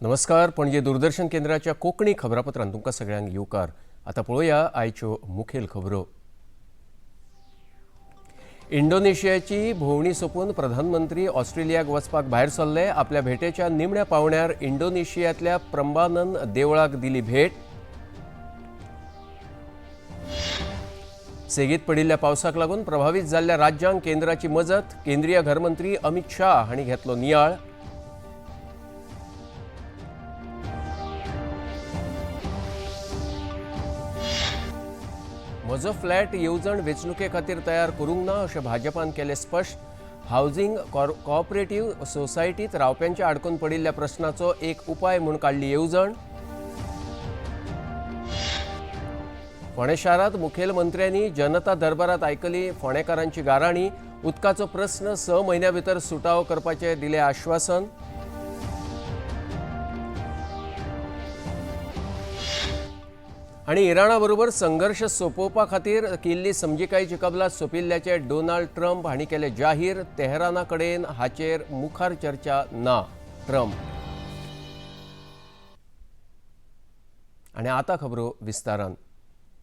नमस्कार. पणजी दूरदर्शन केंद्राच्या कोंकणी खबरापत्रांत तुमकां सगळ्यांक येवकार. आता पळोवया आयच्यो मुखेल खबरो. इंडोनेशियाची भोंवडी सोंपून प्रधानमंत्री ऑस्ट्रेलियाक वचपाक भायर सरले. आपल्या भेटेच्या निमण्या पावण्यार इंडोनेशियांतल्या प्रंबानंद देवळाक दिली भेट. सेगीत पडिल्ल्या पावसाक लागून प्रभावित जाल्ल्या राज्यांक केंद्राची मजत. केंद्रीय घरमंत्री अमित शाह हांणी घेतलो नियाळ. म्हजो फ्लॅट येवजण वेंचणुके खातीर तयार करूंक ना अशें भाजपान केलें स्पश्ट. हावजिंग कोऑपरेटिव्ह सोसायटीत रावप्यांच्या आडकून पडिल्ल्या प्रस्नाचो एक उपाय म्हूण काडली येवजण. फोंडें शारांत मुखेलमंत्र्यांनी जनता दरबारात आयकली फोंडेकारांची गाराणी. उदकाचो प्रस्न 6 म्हयन्यां भितर सुटावो करपाचें दिलें आश्वासन. आणि इराणा बरोबर संघर्ष सोंपोवपा खातीर केल्ली समजिकायेची कबलात सोंपिल्ल्याचे डोनाल्ड ट्रंप हांणी केले जाहीर. तेहराना कडेन हाचेर मुखार चर्चा ना. ट्रंप. आणि आता खबरो विस्तारान.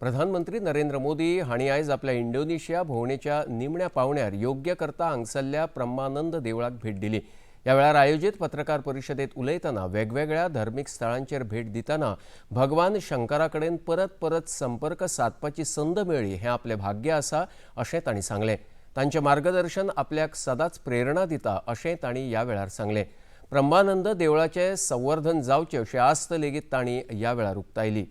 प्रधानमंत्री नरेंद्र मोदी हांणी आयज आपल्या इंडोनेशिया भोंवडेच्या निमण्या पावण्यार योग्य करता हांगसरल्या ब्रह्मानंद देवळाक भेट दिली. ह्या वेळार आयोजित पत्रकार परिशदेत उलयतना वेगवेगळ्या धार्मीक स्थळांचेर भेट दितना भगवान शंकरा कडेन परत परत संपर्क सादपाची संद मेळ्ळी हें आपलें भाग्य आसा अशें तांणी सांगलें. तांचें मार्गदर्शन आपल्याक सदांच प्रेरणा दिता अशें तांणी ह्या वेळार सांगलें. ब्रह्मानंद देवळाचें संवर्धन जावचें अशी आस्त लेगीत तांणी ह्या वेळार उक्तायली.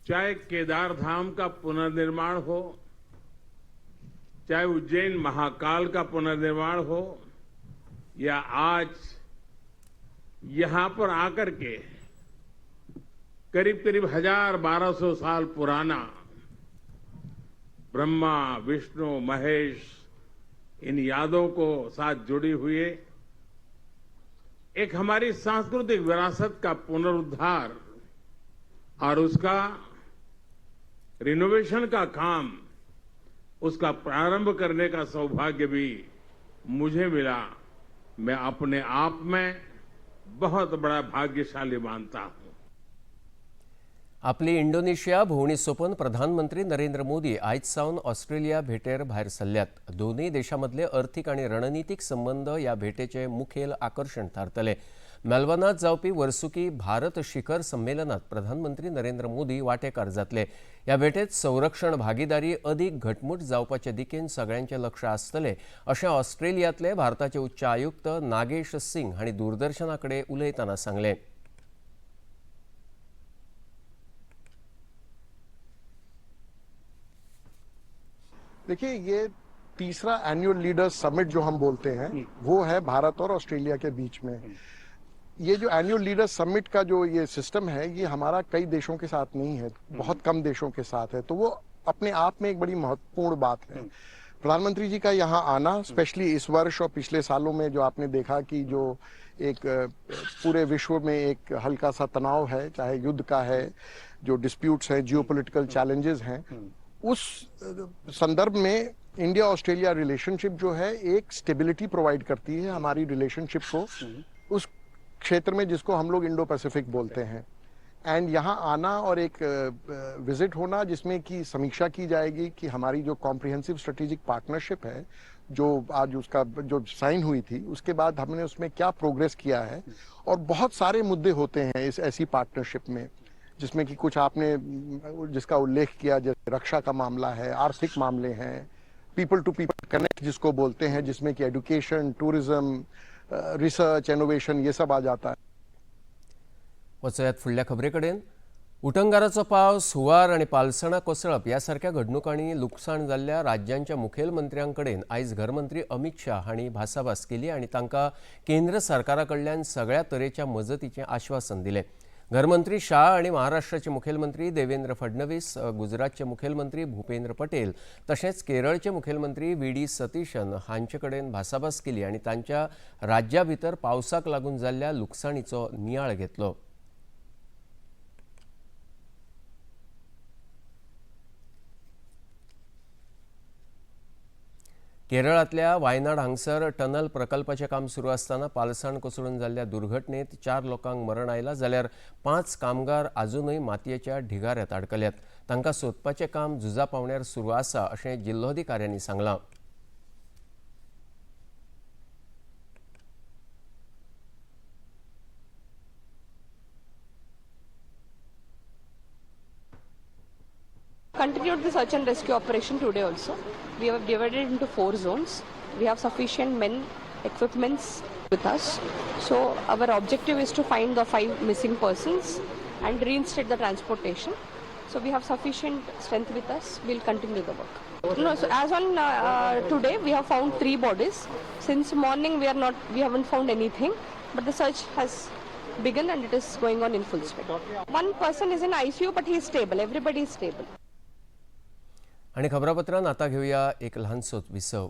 चाहे केदार धाम का पुनर्निर्माण हो, चाहे उज्जैन महाकाल का पुनर्निर्माण हो, या आज यहां पर आकर के करीब करीब 1200 साल पुराना ब्रह्मा विष्णु महेश इन यादों को साथ जुड़ी हुई एक हमारी सांस्कृतिक विरासत का पुनरुद्धार और उसका रिनोवेशन का काम, उसका प्रारंभ करने का सौभाग्य भी मुझे मिला. मैं अपने आप में बहुत बड़ा भाग्यशाली मानता हूं. आपली इंडोनेशिया भोंवडी सोंपून प्रधानमंत्री नरेंद्र मोदी आयज सावन ऑस्ट्रेलिया भेटेर भायर सरल्यात. दोनूय देशांमदले अर्थीक आनी रणनीतीक संबंद ह्या भेटेचे मुखेल आकर्षण थारतले. मेलबर्नांत जावपी वर्सुकी भारत शिखर संमेलनात प्रधानमंत्री नरेंद्र मोदी वांटेकार जातले. ह्या भेटेत संरक्षण भागीदारी अदीक घटमूट जावपाचे दिकेन सगळ्यांचे लक्ष आसतले अशें ऑस्ट्रेलियांतले भारताचे उच्च आयुक्त नागेश सिंग हांणी दूरदर्शना कडेन उलयतना सांगलें. देखिए, ये तीसरा एनुअल लीडर्स समिट जो हम बोलते हैं वो है भारत और ऑस्ट्रेलिया के बीच में. ये जो एनुअल लीडर्स समिट का जो ये सिस्टम है ये हमारा कई देशों के साथ नहीं है, बहुत कम देशों के साथ है, तो वो अपने आप में एक बड़ी महत्वपूर्ण बात है. प्रधानमंत्री जी का यहाँ आना स्पेशली इस वर्ष और पिछले सालों में जो आपने देखा कि जो एक पूरे विश्व में एक हल्का सा तनाव है, चाहे युद्ध का है, जो डिस्प्यूट्स हैं, जियोपॉलिटिकल चैलेंजेस हैं, उस संदर्भ में इंडिया ऑस्ट्रेलिया रिलेशनशिप जो है एक स्टेबिलिटी प्रोवाइड करती है हमारी रिलेशनशिप को उस क्षेत्र में जिसको हम लोग इंडो पैसिफिक बोलते हैं. एंड यहाँ आना और एक विजिट होना जिसमें कि समीक्षा की जाएगी कि हमारी जो कॉम्प्रिहेंसिव स्ट्रेटेजिक पार्टनरशिप है जो आज उसका जो साइन हुई थी उसके बाद हमने उसमें क्या प्रोग्रेस किया है. और बहुत सारे मुद्दे होते हैं इस ऐसी पार्टनरशिप में जिसमें कि कुछ आपने जिसका उल्लेख किया, जैसे रक्षा का मामला है, आर्थिक मामले हैं, पीपल टू पीपल कनेक्ट जिसको बोलते हैं, जिसमें कि एजुकेशन, टूरिज्म, रिसर्च, इनोवेशन ये सब आ जाता है. वचयात फुडल्या खबरे कडेन. उटंगाराचो पावस, हुंवार आनी पालसणां कोसळप ह्या सारक्या घडणुकांनी लुकसाण जाल्ल्या राज्यांच्या मुखेलमंत्र्यांकडेन आयज घरमंत्री अमित शाह हांणी भासाभास केली आनी तांकां केंद्र सरकारा कडल्यान सगळ्या तरेच्या मजतीचें आश्वासन दिलें. घरमंत्री शाह आणि महाराष्ट्राचे मुखेलमंत्री देवेंद्र फडणवीस, गुजरातचे मुखेलमंत्री भूपेंद्र पटेल तसेच केरळचे मुखेलमंत्री व्ही.डी. सतीशन हांचे कडेन भासाभास केली आणि तांच्या राज्या भितर पावसाक लागून जाल्ल्या लुकसाणीचो नियाळ घेतलो. केरळातल्या वायनाड हांगसर टनल प्रकल्पाचें काम सुरू असताना पालसाण कोसळून जाल्ल्या दुर्घटनेत 4 लोकांक मरण आयलां जाल्यार 5 कामगार अजूनय मातयेच्या ढिगाऱ्यात अडकल्यात. तांकां सोदपाचें काम झुजा पावण्यार सुरू आसा अशें जिल्लोधिकाऱ्यांनी सांगलां. Continued the search and rescue operation today also. We have divided it into 4 zones. We have sufficient men, equipments with us. So our objective is to find the 5 missing persons and reinstate the transportation. So we have sufficient strength with us. We'll continue the work. No, so as on today, we have found 3 bodies. Since morning, we haven't found anything, but the search has begun and it is going on in full speed. One person is in ICU, but he is stable. Everybody is stable. आणि खबरापत्रांत आता घेऊया एक लहानसो विसव.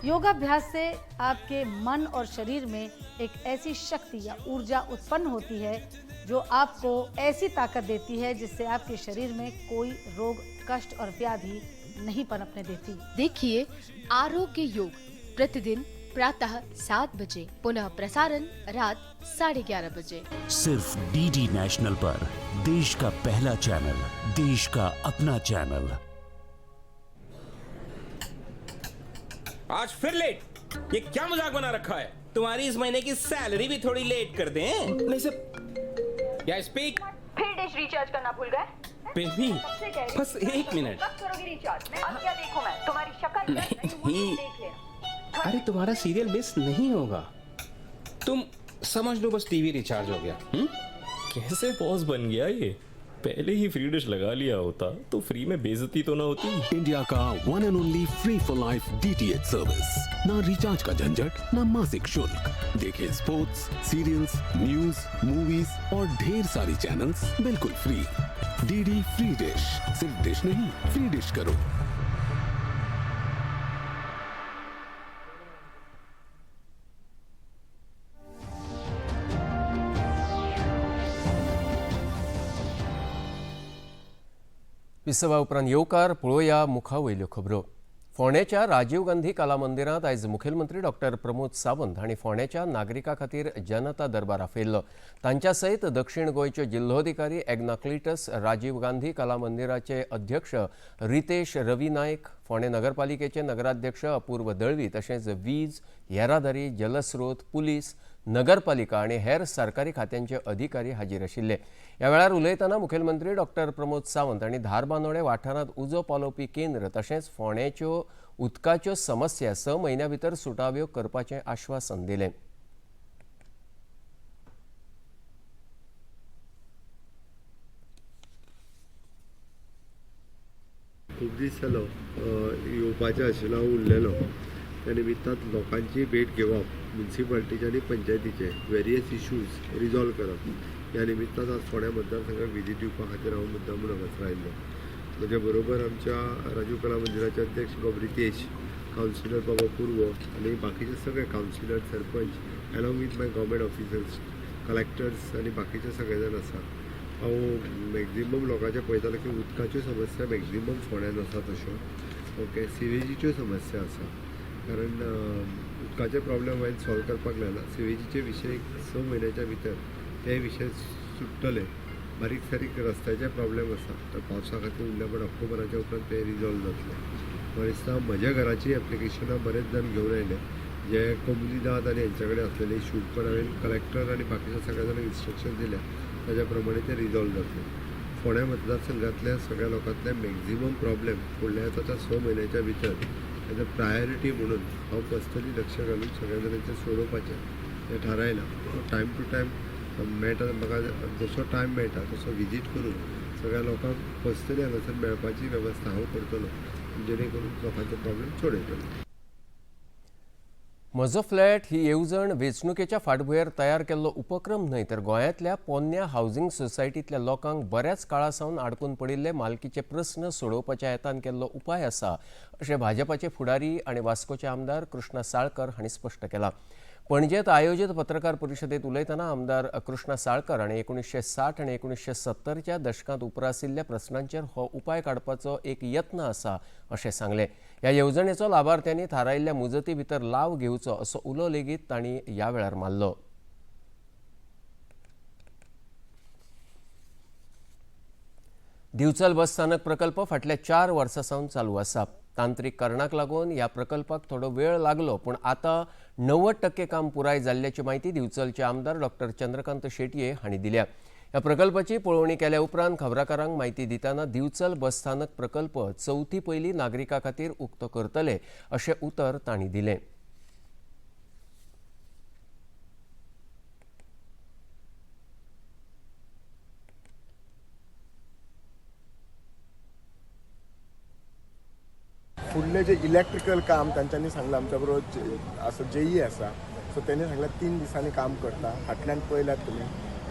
योगाभ्यास से आपके मन और शरीर में एक ऐसी शक्ति या ऊर्जा उत्पन्न होती है जो आपको ऐसी ताकत देती है जिससे आपके शरीर में कोई रोग, कष्ट और व्याधि नहीं पनपने देती. देखिए आरोग्य योग प्रतिदिन प्रातः 7 बजे, पुनः प्रसारण रात 11:30 बजे. सिर्फ डीडी नेशनल पर, देश का पहला चैनल, देश का अपना चैनल. आज फिर लेट? ये क्या मजाक बना रखा है? तुम्हारी इस महीने की सैलरी भी थोड़ी लेट कर दें? नहीं सर. या स्पीक. फिर डिश रिचार्ज करना भूल गए? बेबी बस 1 मिनट. कब करोगे रिचार्ज? अब क्या देखूं मैं? तुम्हारी शक्ल नहीं. देख लेना. अरे तुम्हारा सीरियल मिस नहीं होगा. तुम समझ लो बस टीवी रिचार्ज हो गया. कैसे बॉस बन गया ये? पहले ही फ्री डिश लगा लिया होता तो फ्री में बेइज्जती तो ना होती. इंडिया का one end only free for life DTH service. ना रिचार्ज का झंझट, ना मासिक शुल्क. देखिए स्पोर्ट्स, सीरियल्स, न्यूज, मूवीज और ढेर सारी चैनल्स बिल्कुल फ्री. DD free dish. सिर्फ डिश नहीं, फ्री डिश करो. विसवा उपरांत येवकार पळोवया मुखावयल्यो खबरो. फोंडेच्या राजीव गांधी कला मंदिरांत आयज मुखेलमंत्री डॉक्टर प्रमोद सावंत हांणी फोंडेच्या नागरिकां खातीर जनता दरबार आपयल्लो. तांच्या सयत दक्षिण गोंयचे जिल्लोधिकारी एग्नाक्लिटस, राजीव गांधी कला मंदिराचे अध्यक्ष रितेश रवी नायक, फोंडे नगरपालिकेचे नगराध्यक्ष अपूर्व दळवी तशेंच वीज, येरादारी, जलस्रोत, पुलीस, नगरपालिका आणि हेर सरकारी खात्यांचे अधिकारी हाजीर आशिल्ले. ह्या वेळार उलयतना मुखेलमंत्री डॉक्टर प्रमोद सावंत हांणी धारबांदोडे वाठारांत उजो पालोवपी केंद्र तशेंच फोंडेच्यो उदकाच्यो समस्या 6 म्हयन्यां भितर सुटाव्यो करपाचें आश्वासन दिलें. खूब दीस जालो येवपाचें आशिल्लो, हांव उरलेलो. त्या निमित्तान लोकांची भेट घेवप, म्युनिसिपालिटीचे आनी पंचायतीचे वेरियस इश्यूज रिजॉल्व करप. ह्या निमित्तान आज फोंड्या मतदारसंघाक विजीट दिवपा खातीर हांव मुद्दामून हांगासर आयिल्लो. म्हज्या बरोबर आमच्या राजीव कला मंदिराचे अध्यक्ष बाब रितेश, कावन्सिलर बाबा पूर्व आनी बाकीचे सगळे councillor, sarpanch, along with my government officers, collectors आनी बाकीचे सगळे जाण आसा. हांव मॅक्झिमम लोकांचे पळयतालो की उदकाच्यो समस्या मॅक्झिमम फोंड्यान आसा तश्यो. ओके, सिवेजीच्यो समस्या आसा. कारण उदकाचे प्रॉब्लेम हांवें सॉल्व करपाक लायला. सिवेजीचे विशय 6 म्हयन्याच्या भितर ते विशय सुट्टले. बारीक सारीक रस्त्याचे प्रॉब्लेम आसा, तर पावसा खातीर उरल्या, पण ऑक्टोबराच्या उपरांत ते रिजॉल्व जातले. म्हाका दिसता म्हज्या घराची एप्लिकेशनां बरेच जाण घेवन आयले जे कमुली दाद आनी हेंच्या कडेन आसलेले इश्यूज, पण हांवें कलेक्टर आनी बाकीच्या सगळ्या जाणांक इन्स्ट्रक्शन दिल्या, ताज्या प्रमाणे ते रिजॉल्व जातले. फोंड्या मतदारसंघातल्या सगळ्या लोकांतले मॅक्झिमम प्रॉब्लेम फुडल्या 6 म्हयन्याच्या भितर एज अ प्रायोरिटी म्हणून हांव पर्सनली लक्ष घालून सगळ्या जाणांचें सोडोवपाचें तें थारायलां. टायम टू टायम मेळटा, म्हाका जसो टायम मेळटा तसो विजीट करून सगळ्या लोकांक पर्सनली हांगासर मेळपाची वेवस्था हांव करतलो, जेणे करून लोकांचे प्रॉब्लेम सोडयतलो. म्हजो फ्लॅट ही येवजण वेंचणुकेच्या फाटभुंयेर तयार केल्लो उपक्रम न्हय तर गोंयांतल्या पोन्न्या हावजिंग सोसायटींतल्या लोकांक बऱ्याच काळा सावन आडकून पडिल्ले मालकीचे प्रस्न सोडोवपाच्या हेतान केल्लो उपाय आसा अशें भाजपाचे फुडारी आनी वास्कोचे आमदार कृष्णा साळकर हांणी स्पश्ट केलां. पणजेंत आयोजीत पत्रकार परिशदेंत उलयतना आमदार कृष्णा साळकर हांणी 1960 आनी 1970च्या दशकांत उप्राशिल्ल्या प्रस्नांचेर हो उपाय काडपाचो एक यत्न आसा अशें सांगलें. ह्या येवजणेचो लाभार्थ्यांनी थारायिल्ल्या मुजती भितर लाव घेवचो असो उलो लेगीत तांणी ह्या वेळार मारलो. दिवचल बस स्थानक प्रकल्प फाटल्या 4 वर्सां सावन चालू आसा. तांत्रीक कारणाक लागून ह्या प्रकल्पाक थोडो वेळ लागलो पूण आतां 90% काम पुराय जाल्ल्याची माहिती दिवचलचे आमदार डॉ. चंद्रकांत शेटये हांणी दिल्या. ह्या प्रकल्पाची पळोवणी केल्या उपरांत खबराकारांक माहिती दितना दिवचल बस स्थानक प्रकल्प चवथी पयली नागरिकां खातीर उक्तो करतले अशें उतर तांणी दिलें. फुडले जे इलेक्ट्रिकल काम तांच्यांनी सांगलां आमच्या बरोबर असो जेई आसा सो तेणी सांगलां 3 दिसांनी काम करता. फाटल्यान पळयल्यात तुमी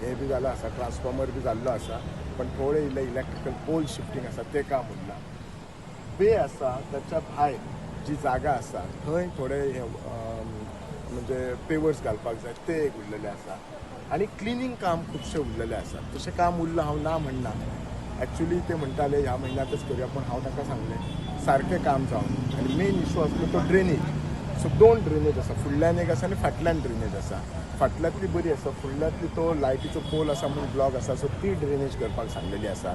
हे बी जालां आसा, ट्रान्सफॉर्मर बी जाल्लो आसा पण थोडे इलेक्ट्रिकल पोल शिफ्टिंग आसा ते काम उरलां. बे आसा त्याच्या भायर जी जागा आसा थंय थोडे म्हणजे पेवर्स घालपाक जाय ते एक उरलेले आसा आनी क्लिनींग काम खुबशें उरलेलें आसा. तशें काम उरलां हांव ना म्हणना. एक्चुअली ते म्हणटाले ह्या म्हयन्यांतच करूया पण हांव ताका सांगलें सारकें काम जावन आनी मेन इशू आसलो तो ड्रेनेज. सो 2 ड्रेनेज आसा, फुडल्यान एक आसा आनी फाटल्यान ड्रेनेज आसा. फाटल्यातली बरी आसा, फुडल्यातली तो लायटीचो पोल आसा म्हणून ब्लॉक आसा सो ती ड्रेनेज करपाक सांगलेली आसा.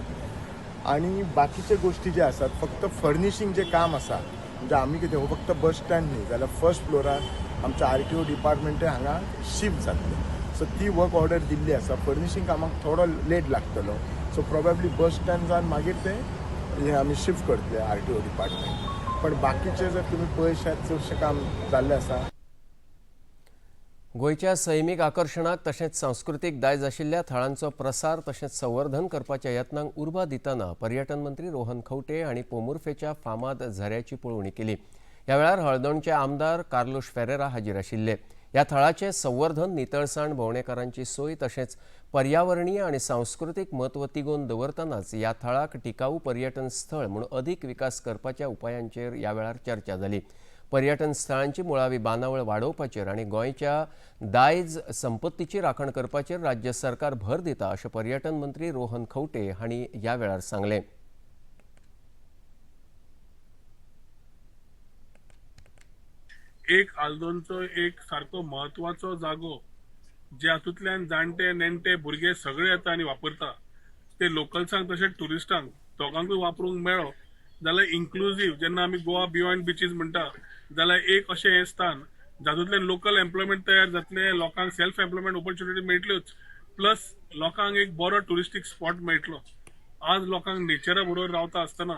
आनी बाकीचे गोश्टी जे आसात फक्त फर्निशींग जे काम आसा म्हणजे आमी कितें हो फक्त बस स्टँड न्ही जाल्यार फर्स्ट फ्लोरार आमच्या RTO डिपार्टमेंटूय हांगा शिफ्ट जातले. सो ती वर्क ऑर्डर दिल्ली आसा. फर्निशींग कामाक थोडो लेट लागतलो सो प्रोबेबली बस स्टँड जावन मागीर ते हे आमी शिफ्ट करतले RTO डिपार्टमेंट. पण बाकीचे जर तुमी पळयशात चडशें काम जाल्लें आसा. गोंयच्या सैमीक आकर्शणाक तशेंच सांस्कृतीक दायज आशिल्ल्या थळांचो प्रसार तशेंच संवर्धन करपाच्या यत्नांक उर्बा दितना पर्यटन मंत्री रोहन खंवटे हांणी पोमुर्फेच्या फामाद झऱ्याची पळोवणी केली. ह्या वेळार हळदणचे आमदार कार्लोस फेरेरा हाजीर आशिल्ले. ह्या थळाचे संवर्धन, नितळसाण, भोंवडेकारांची सोय तशेंच पर्यावरणीय आनी सांस्कृतीक म्हत्व तिगोवन दवरतनाच ह्या थळाक टिकाऊ पर्यटन स्थळ म्हूण अदीक विकास करपाच्या उपायांचेर ह्या वेळार चर्चा जाली. पर्यटन स्थळांची मुळावी बांदावळ वाडोवपाचेर आनी गोंयच्या दायज संपत्तीची राखण करपाचेर राज्य सरकार भर दिता अशें पर्यटन मंत्री रोहन खंवटे हांणी ह्या वेळार सांगलें. एक आल्दोनचो एक सारको महत्वाचो जागो जे हातूंतल्यान जाणटे नेणटे भुरगे सगळे येता आनी वापरता ते लोकल्सांक तशेंच टुरिस्टांक दोगांकूय वापरूंक मेळ्ळो जाल्यार इन्क्लुझीव जेन्ना आमी गोवा बियॉन्ड बिचीस म्हणटा जाल्यार एक अशें हें स्थान जातूंतल्यान लोकल एम्प्लॉयमेंट तयार जातले, लोकांक सेल्फ एम्प्लॉयमेंट ऑपॉर्च्युनिटी मेळटल्योच प्लस लोकांक एक बरो टुरिस्टीक स्पॉट मेळटलो. आज लोकांक नेचरा बरोबर रावता आसतना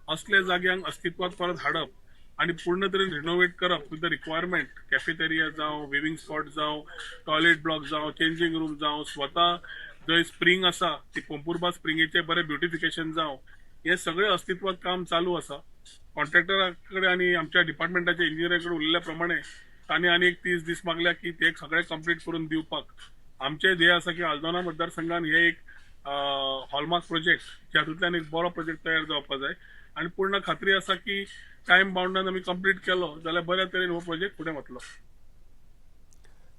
असले जाग्यांक अस्तित्वात परत हाडप आनी पूर्ण तरेन रिनोवेट करप विथ द रिक्वायरमेंट कॅफेटेरिया जावं, विविंग स्पॉट जावं, टॉयलेट ब्लॉक जावं, चेंजिंग रूम जावं, स्वता जंय स्प्रिंग आसा ती पोंपुर्बा स्प्रिंगेचें बरें ब्युटिफिकेशन जावं, हे सगळे अस्तित्वात काम चालू आसा. कॉन्ट्रॅक्टरा कडेन आनी आमच्या डिपार्टमेंटाच्या इंजिनियरा कडेन उलयल्ल्या प्रमाणे तांणी आनी एक 30 दीस मागल्या की ते सगळे कंप्लीट करून दिवपाक. आमचें ध्येय आसा की आल्दोना मतदारसंघान हे एक हॉलमार्क प्रोजेक्ट ज्या हातूंतल्यान एक बरो प्रोजेक्ट तयार जावपाक जाय आनी पूर्ण खात्री आसा की टायम बाउंडान आमी कंप्लीट केलो जाल्यार बऱ्या तरेन हो प्रोजेक्ट फुडें वतलो.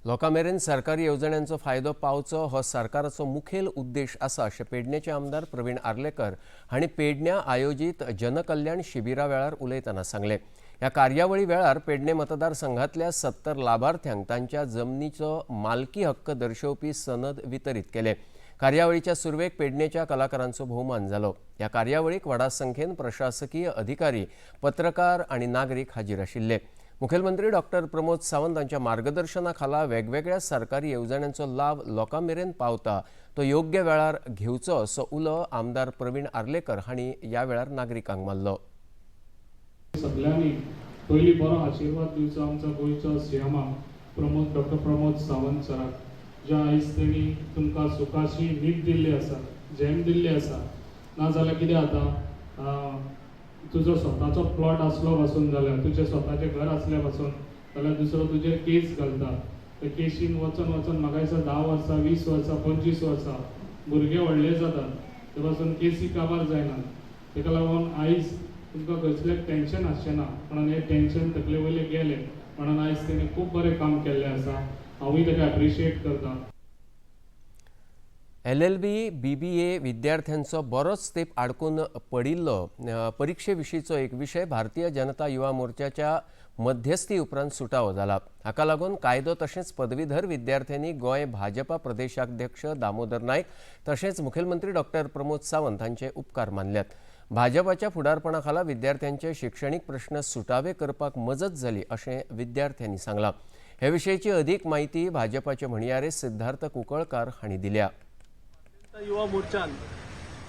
लोकां मेरेन सरकारी येवजण्यांचो फायदो पावचो हो सरकाराचो मुखेल उद्देश आसा अशें पेडणेचे आमदार प्रवीण आर्लेकर हांणी पेडण्यां आयोजीत जनकल्याण शिबिरा वेळार उलयतना सांगलें. ह्या कार्यावळी वेळार पेडणे मतदारसंघातल्या 70 लाभार्थ्यांक तांच्या जमनीचो मालकी हक्क दर्शवपी सनद वितरीत केले. कार्यावळीच्या सुरवेक पेडणेच्या कलाकारांचो भोवमान जालो. ह्या कार्यावळीक व्हडा संख्येन प्रशासकीय अधिकारी, पत्रकार आनी नागरीक हाजीर आशिल्ले. मुखेलमंत्री डॉ. प्रमोद सावंत हांच्या मार्गदर्शना खाला वेगवेगळ्या सरकारी येवजण्यांचो लाभ लोकां मेरेन पावता तो योग्य वेळार घेवचो असो उलो आमदार प्रवीण आर्लेकर हांणी ह्या वेळार नागरिकांक मारलो. सगळ्यांनी पयली बरो आशीर्वाद दिवचो आमच्या गोंयच्या सीएमा डॉ. प्रमोद सावंत सराक, ज्या आयज तेणी तुमकां सुखाची न्हीद दिल्ली आसा, जैम दिल्ली आसा. नाजाल्यार कितें जाता तुजो स्वताचो प्लॉट आसलो पासून जाल्यार तुजें स्वताचें घर आसल्या पासून जाल्यार दुसरो तुजेर केस घालता. त्या केसीन वचून म्हाका दिसता 10 वर्सां 20 वर्सां 25 वर्सां भुरगे व्हडले जातात, ते पासून केसी काबार जायनात. ताका लागून आयज तुमकां कसलें टेन्शन आसचें ना, म्हणून हें टेन्शन तकले वयले गेलें म्हणून आयज तेणें खूब बरें काम केल्लें आसा. हांवूय ताका एप्रिशिएट करता. LLB BBA विद्यार्थ्यांचो बरोच तेंप आडकून पडिल्लो परीक्षे विशींचो एक विशय भारतीय जनता युवा मोर्चाच्या मध्यस्थी उपरांत सुटावो जाला. हाका लागून कायदो तशेंच पदवीधर विद्यार्थ्यांनी गोंय भाजपा प्रदेशाध्यक्ष दामोदर नायक तशेंच मुखेलमंत्री डॉक्टर प्रमोद सावंत हांचे उपकार मानल्यात. भाजपाच्या फुडारपणा खाला विद्यार्थ्यांचे शिक्षणीक प्रश्न सुटावे करपाक मजत जाली अशें विद्यार्थ्यांनी सांगलां. हे विशयीची अदीक माहिती भाजपाचे म्हणयारे सिद्धार्थ कुंकळकार हांणी दिल्या. युवा मोर्चान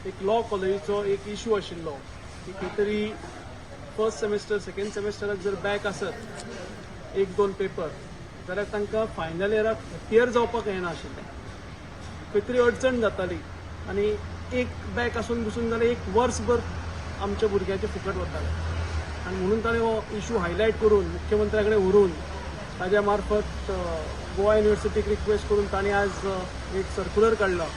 एक लॉ कॉलेजीचो एक इश्यू आशिल्लो की खंय तरी फर्स्ट सेमेस्टर सेकंड सेमेस्टराक जर बॅक आसत 1-2 पेपर जाल्यार तांकां फायनल इयराक क्लियर जावपाक येना आशिल्लें. खंय तरी अडचण जाताली आनी एक बॅक आसून बसून जाल्यार एक वर्सभर आमच्या भुरग्याचे फुकट वताले. आनी म्हणून ताणें हो इश्यू हायलायट करून मुख्यमंत्र्या कडेन व्हरून ताज्या मार्फत गोवा युनिव्हर्सिटीक रिक्वेस्ट करून ताणें आज एक सर्क्युलर काडला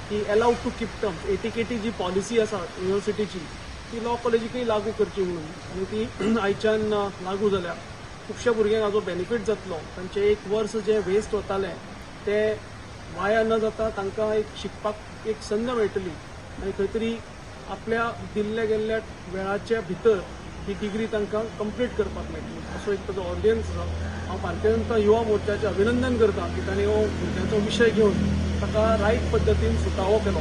की अलाउड टू कीप टर्म्स 80-80 जी पॉलिसी आसा युनिव्हर्सिटीची ती लॉ कॉलेजीकय लागू करची म्हणून, आनी ती आयच्यान लागू जाल्या खुबश्या भुरग्यांक हाजो बेनिफीट जातलो. तांचे एक वर्स जे वेस्ट वताले ते वाया न जाता तांकां एक शिकपाक एक संद मेळटली आनी खंय तरी आपल्या दिल्ल्या गेल्ल्या वेळाच्या भितर ही डिग्री तांकां कंप्लीट करपाक मेळटली असो एक ताजो ऑडियन्स आसा. हांव भारतीय जनता युवा मोर्चाचें अभिनंदन करता की ताणें हो भुरग्यांचो विशय घेवन ताका रायट पद्दतीन सुटावो केलो.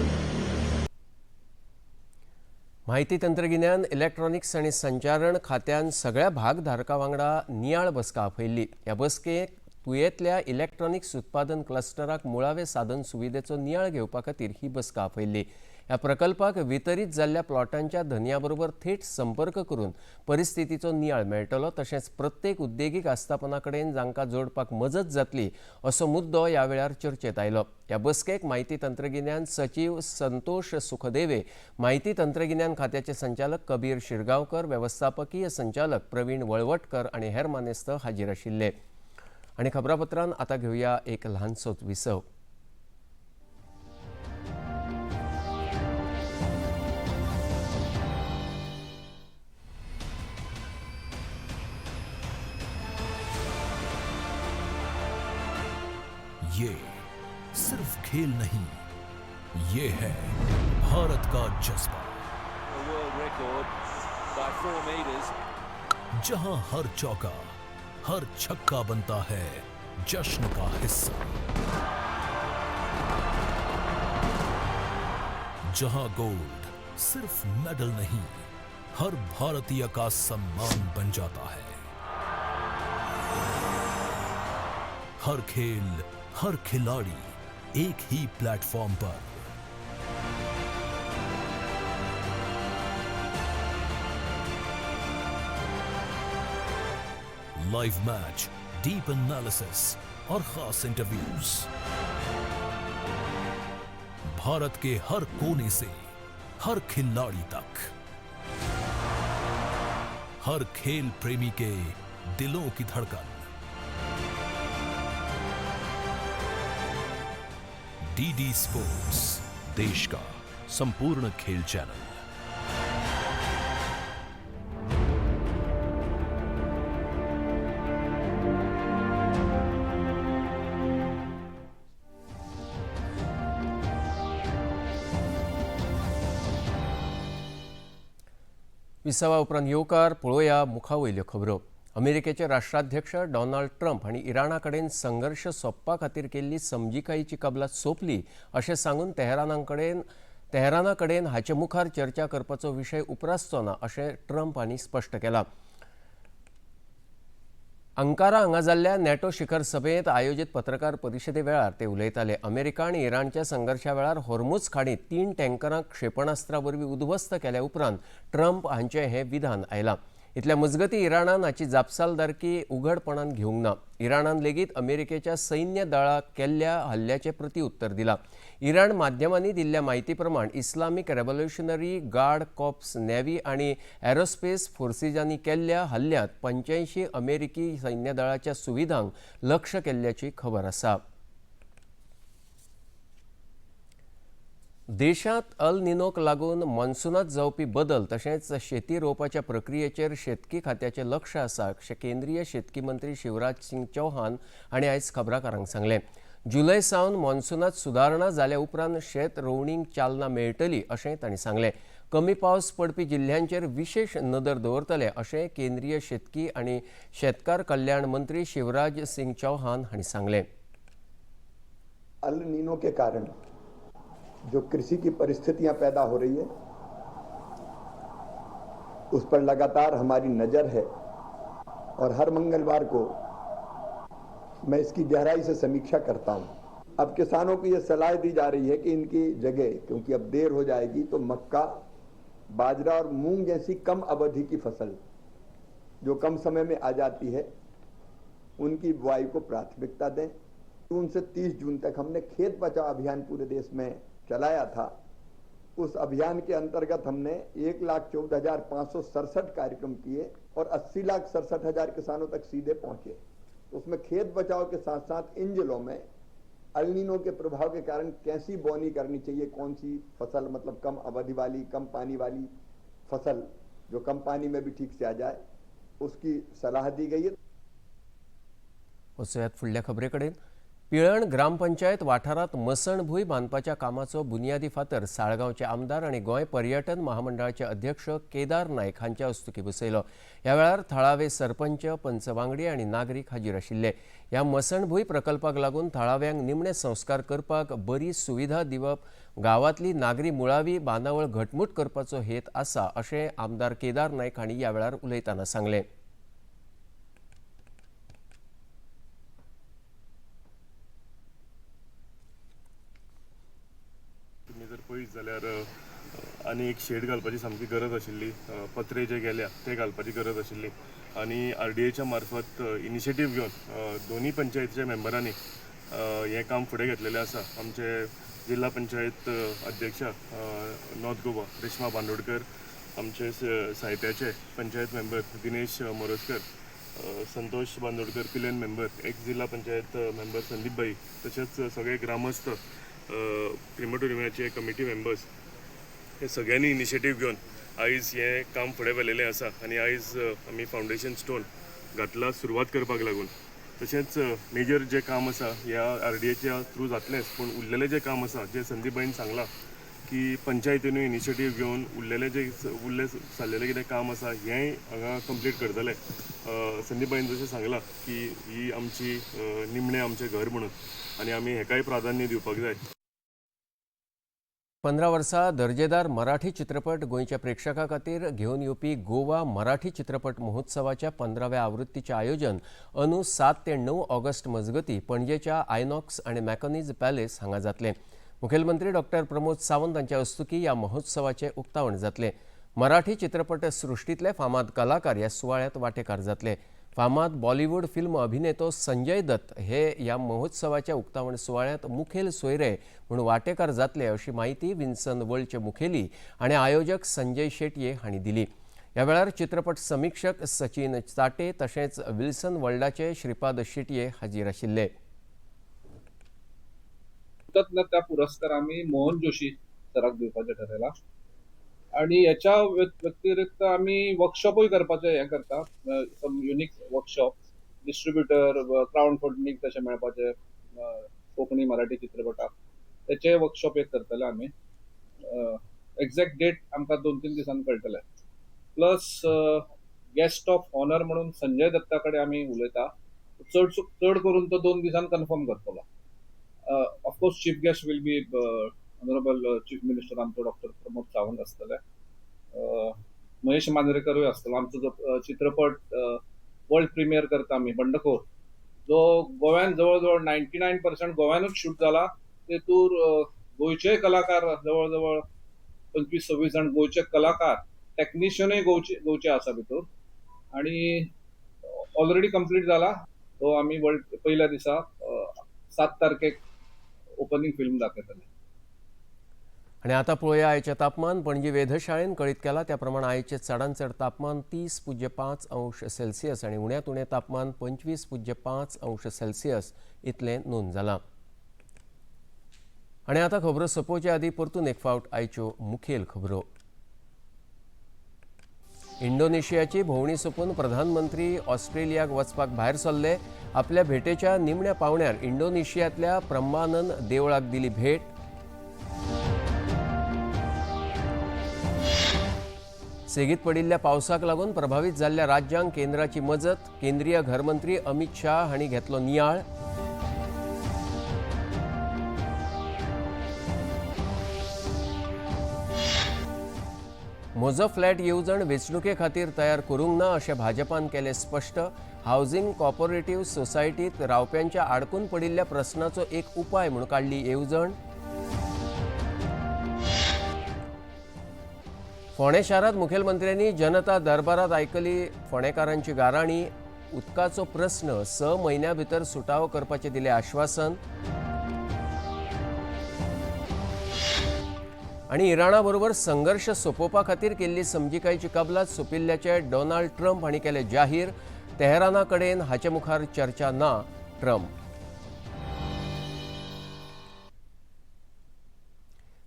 माहिती तंत्रगिन्यान इलेक्ट्रॉनिक्स आनी संचारण खात्यान सगळ्या भागधारकां वांगडा नियाळ बसका आपयल्ली. ह्या बसकेक तुयेंतल्या इलेक्ट्रॉनिक्स उत्पादन क्लस्टराक मुळावे साधन सुविधेचो नियाळ घेवपा खातीर ही बसका आपयल्ली. ह्या प्रकल्पाक वितरीत जाल्ल्या प्लॉटांच्या धन्या बरोबर थेट संपर्क करून परिस्थितीचो नियाळ मेळटलो. तशेंच प्रत्येक उद्देगीक आस्थापना कडेन जांकां जोडपाक मजत जातली असो मुद्दो ह्या वेळार चर्चेत आयलो. ह्या बसकेक माहिती तंत्रगिन्यान सचिव संतोष सुखदेवे, माहिती तंत्रगिन्यान खात्याचे संचालक कबीर शिरगांवकर, वेवस्थापकीय संचालक प्रवीण वळवटकर आनी हेर मानेस्त हाजीर आशिल्ले. आनी खबरापत्रान आतां घेवया एक ल्हानसो विसव. ये सिर्फ खेल नहीं, ये है भारत का जज्बा, जहां हर चौका हर छक्का बनता है जश्न का हिस्सा, जहां गोल्ड सिर्फ मेडल नहीं हर भारतीय का सम्मान बन जाता है. हर खेल हर खिलाड़ी एक ही प्लेटफॉर्म पर. लाइव मैच, डीप एनालिसिस और खास इंटरव्यूज. भारत के हर कोने से हर खिलाड़ी तक, हर खेल प्रेमी के दिलों की धड़कन. डीडी स्पोर्ट्स, देश का संपूर्ण खेल चैनल. विसावा उपरांत येवकार पळोवया मुखावयल्यो खबरो. अमेरिकेचे राष्ट्राध्यक्ष डोनाल्ड ट्रम्प हांणी इराणा कडेन संघर्श सोंपपा खातीर केल्ली समजिकायेची कबलात सोंपली अशें सांगून तेहराना कडेन हाचे मुखार चर्चा करपाचो विशय उपरासचो ना अशें ट्रम्प हांणी स्पश्ट केलां. अंकारा हांगा जाल्ल्या नॅटो शिखर सभेत आयोजीत पत्रकार परिशदे वेळार ते उलयताले. अमेरिका आनी इराणच्या संघर्शा वेळार होर्मुझ खाडींत 3 टँकरां क्षेपणास्त्रा वरवीं उद्ध्वस्त केल्या उपरांत ट्रम्प हांचें हें विधान आयलां. इतल्या मजगतीं इराणान हाची जापसालदारकी उघडपणान घेवंक ना. इराणान लेगीत अमेरिकेच्या सैन्य दळाक केल्ल्या हल्ल्याचें प्रत्युत्तर दिलां. इराण माध्यमांनी दिल्ल्या माहिती प्रमाण Islamic revolutionary guard corps navy आणि एरोस्पेस फोर्सिसांनी केल्ल्या हल्ल्यात 85 अमेरिकी सैन्य दळाच्या सुविधांक लक्ष केल्ल्याची खबर आसा. देशात अल निनोक लागून मॉन्सूनात जावपी बदल तशेंच शेती रोवपाच्या प्रक्रियेचेर शेतकी खात्याचें लक्ष आसा अशें केंद्रीय शेतकी मंत्री शिवराज सिंग चौहान हांणी आयज खबराकारांक सांगलें. जुलय सावन मॉन्सूनात सुदारणा जाल्या उपरांत शेत रोवणीक चालना मेळटली अशेंय तांणी सांगलें. कमी पावस पडपी जिल्ह्यांचेर विशेष नदर दवरतले अशें केंद्रीय शेतकी आनी शेतकार कल्याण मंत्री शिवराज सिंग चौहान हांणी सांगलें. अल नीनो के कारण जो कृषि की परिस्थितियां पैदा हो रही है उस पर लगातार हमारी नजर है और हर मंगलवार को मैं इसकी गहराई से समीक्षा करता हूं. अब किसानों को यह सलाह दी जा रही है कि इनकी जगह, क्योंकि अब देर हो जाएगी, तो मक्का, बाजरा और मूंग जैसी कम अवधि की फसल जो कम समय में आ जाती है उनकी बुआई को प्राथमिकता दें. जून से 30 जून तक हमने खेत बचाओ अभियान पूरे देश में चलाया था. उस अभियान के अंतर्गत हमने 1,14,567 कार्यक्रम किए और 80,67,000 किसानों तक सीधे पहुंचे. उसमें खेत बचाव के साथ साथ इन जिलों में अल नीनो के प्रभाव के कारण कैसी बोनी करनी चाहिए, कौन सी फसल मतलब कम अवधि वाली, कम पानी वाली फसल जो कम पानी में भी ठीक से आ जाए, उसकी सलाह दी गई है. वचूयात फुडल्या खबरेकडेन. पिळण ग्रामपंचायत वाठारात मसणभूंय बांदपाच्या कामाचो बुनियादी फातर साळगांवचे आमदार आणि गोंय पर्यटन महामंडळाचे अध्यक्ष केदार नायक हांच्या हस्तुकी बसयलो. ह्या वेळार थळावे सरपंच, पंचवांगडी आणि नागरीक हाजीर आशिल्ले. ह्या मसणभूंय प्रकल्पाक लागून थळाव्यांक निमणे संस्कार करपाक बरी सुविधा दिवप, गांवांतली नागरी मुळावी बांदावळ घटमूट करपाचो हेत आसा अशें आमदार केदार नायक हांणी ह्या वेळार उलयतना सांगलें. जर पळयत जाल्यार आनी एक शेड घालपाची सामकी गरज आशिल्ली. पत्रे जे गेल्या ते घालपाची गरज आशिल्ली आनी RDAच्या मार्फत इनिशिएटीव घेवन दोन्ही पंचायतीच्या मेंबरांनी हें काम फुडें घेतलेलें आसा. आमचे जिल्हा पंचायत अध्यक्षा नॉर्थ गोवा रेश्मा बांदोडकर, आमचे साहित्याचे panchayat member Dinesh Morajkar, Santosh Bandodkar Pilerne member, ex जिल्हा पंचायत मेंबर संदीप भाई, तशेंच सगळे ग्रामस्थ, क्रिमेटोरियमाचे कमिटी मेंबर्स, हे सगळ्यांनी इनिशिएटीव घेवन आयज हें काम फुडें व्हेलेलें आसा. आनी आयज आमी फावंडेशन स्टोन घातला सुरवात करपाक लागून. तशेंच मेजर जे काम आसा ह्या RDAच्या थ्रू जातलेंच, पूण उरलेलें जें काम आसा जें संदीप भाईन सांगलां की पंचायतीनूय इनिशिएटीव घेवन उरलेलें जाल्लेलें कितें काम आसा हेंय हांगा कंप्लीट करतले. संदीप भाईन जशें सांगलां की ही आमची निमणें आमचें घर म्हणून आनी आमी हेकाय प्राधान्य दिवपाक जाय. 15 वर्सां दर्जेदार मराठी चित्रपट गोंयच्या प्रेक्षकां खातीर घेवन येवपी गोवा मराठी चित्रपट महोत्सवाच्या 15व्या आवृत्तीचें आयोजन अंदू 7 ते 9 ऑगस्ट मजगतीं पणजेच्या आयनॉक्स आनी मॅकॉनीज पॅलेस हांगा जातलें. मुखेलमंत्री डॉक्टर प्रमोद सावंत हांच्या हस्तुकीं ह्या महोत्सवाचें उक्तावण जातलें. मराठी चित्रपट सृश्टींतले फामाद कलाकार ह्या सुवाळ्यांत वांटेकार जातले. फामाद बॉलिवूड फिल्म अभिनेतो संजय दत्त हे ह्या महोत्सवाच्या उक्तावण सुवाळ्यांत मुखेल सोयरे म्हूण वांटेकार जातले अशी माहिती विन्सन वर्ल्डचे मुखेली आनी आयोजक संजय शेटये हांणी दिली. ह्या वेळार चित्रपट समीक्षक सचिन चाटे तशेंच विल्सन वर्ल्डाचे श्रीपाद शेटये हाजीर आशिल्ले. कृतज्ञता पुरस्कार आम्ही मोहन जोशी सराक दिवपाचें ठरयलां आणि याच्या व्यतिरिक्त आम्ही वर्कशॉपय करपाचें हें करता. Some unique workshop distributor crowd funding तशें मेळपाचें कोंकणी मराठी चित्रपटाक तेचे वर्कशॉप एक करतले आमी. एक्झॅक्ट डेट आमकां 2-3 दिसांनी कळटले. प्लस गेस्ट ऑफ ऑनर म्हणून संजय दत्ता कडेन आमी उलयता. चड करून तो 2 दिसान कन्फर्म करतलो. Of course chief guest will be honourable chief minister आमचो डॉक्टर प्रमोद सावंत आसतले. महेश मांजरेकरूय आसतलो. आमचो जो चित्रपट वर्ल्ड प्रिमियर करता आमी बंडखोर, जो गोव्यान जवळ 99% गोव्यानूच शूट जाला. तेतूर गोंयचे कलाकार जवळ 25-26 जाण गोंयचे कलाकार, टेक्निशियनूय गोंयचे आसा भितर आणि ऑलरेडी कंप्लीट जाला. तो आमी पहिल्या दिसा 7 तारखेक ओपनिंग फिल्म दाखयतले. आणि आता पळोवया आयचें तापमान. पणजी वेधशाळेन कळीत केला त्या प्रमाण आयचें चडांत चड तापमान 30.5 अंश सेल्सियस आनी उण्यांत उणें तापमान 25.5 अंश सेल्सियस इतलें नोंद जालां. आणि आता खबरो सोंपोवचे आदीं परतून एक फावट आयच्यो मुखेल खबरो. इंडोनेशियाची भोंवडी सोंपून प्रधानमंत्री ऑस्ट्रेलियाक वचपाक भायर सरले. आपल्या भेटेच्या निमण्या पावण्यार इंडोनेशियांतल्या ब्रह्मानंद देवळाक दिली भेट. सेगीत पडिल्ल्या पावसाक लागून प्रभावित जाल्ल्या राज्यांक केंद्राची मजत. केंद्रीय घरमंत्री अमित शाह हांणी घेतलो नियाळ. म्हजो फ्लॅट येवजण वेंचणुके खातीर तयार करूंक ना अशें भाजपान केलें स्पश्ट. हावसिंग कॉपरेटिव्ह सोसायटीत रावप्यांच्या आडकून पडिल्ल्या प्रस्नाचो एक उपाय म्हूण काडली येवजण. फोंडें शारांत मुखेलमंत्र्यांनी जनता दरबारात आयकली फोंडेकारांची गाराणी. उदकाचो प्रस्न 6 म्हयन्यां भितर सुटावो करपाचें दिलें आश्वासन. आणि इराणा बरोबर संघर्ष सोंपोवपा खातीर केल्ली समजिकायेची कबलात सोंपिल्ल्याचे डोनाल्ड ट्रम्प हांणी केलें जाहीर. तेहराना कडेन हाचे मुखार चर्चा ना ट्रम्प.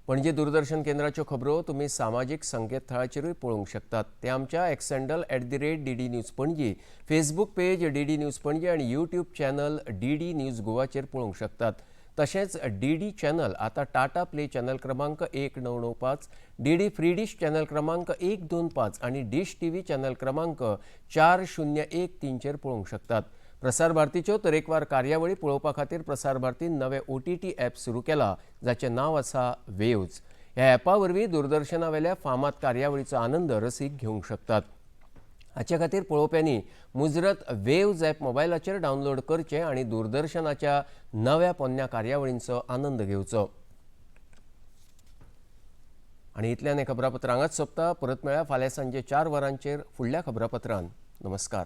पणजी दूरदर्शन केंद्राच्यो खबरो तुमी सामाजीक संकेतथळाचेरूय पळोवंक शकतात. ते आमच्या x handle @DD news Panaji, Facebook page DD news Panaji आणि यूट्यूब चॅनल DD न्यूज गोवाचेर पळोवंक शकतात. तशेंच DD चॅनल आता टाटा प्ले चॅनल क्रमांक 1995, DD फ्री डिश चॅनल क्रमांक 125 आणि डिश TV चॅनल क्रमांक 4013 चेर पळोवंक शकतात. प्रसार भारतीच्यो तरेकवार कार्यावळी पळोवपा खातीर प्रसार भारतीन नवें OTT ॲप सुरू केलां, जाचें नांव आसा वेव्ज. ह्या ॲपा वरवीं दूरदर्शना वेल्या फामाद कार्यावळीचो आनंद रसीक घेवंक शकतात. हाचे खातीर पळोवप्यांनी मुजरत वेव्ज ॲप मोबायलाचेर डावनलोड करचें आणि दूरदर्शनाच्या नव्या पोन्न्या कार्यावळींचो आनंद घेवचो. आणि इतल्यान हे खबरापत्र हांगाच सोंपता. परत मेळ्या फाल्यां सांजे 4 वरांचेर फुडल्या खबरापत्रांत. नमस्कार.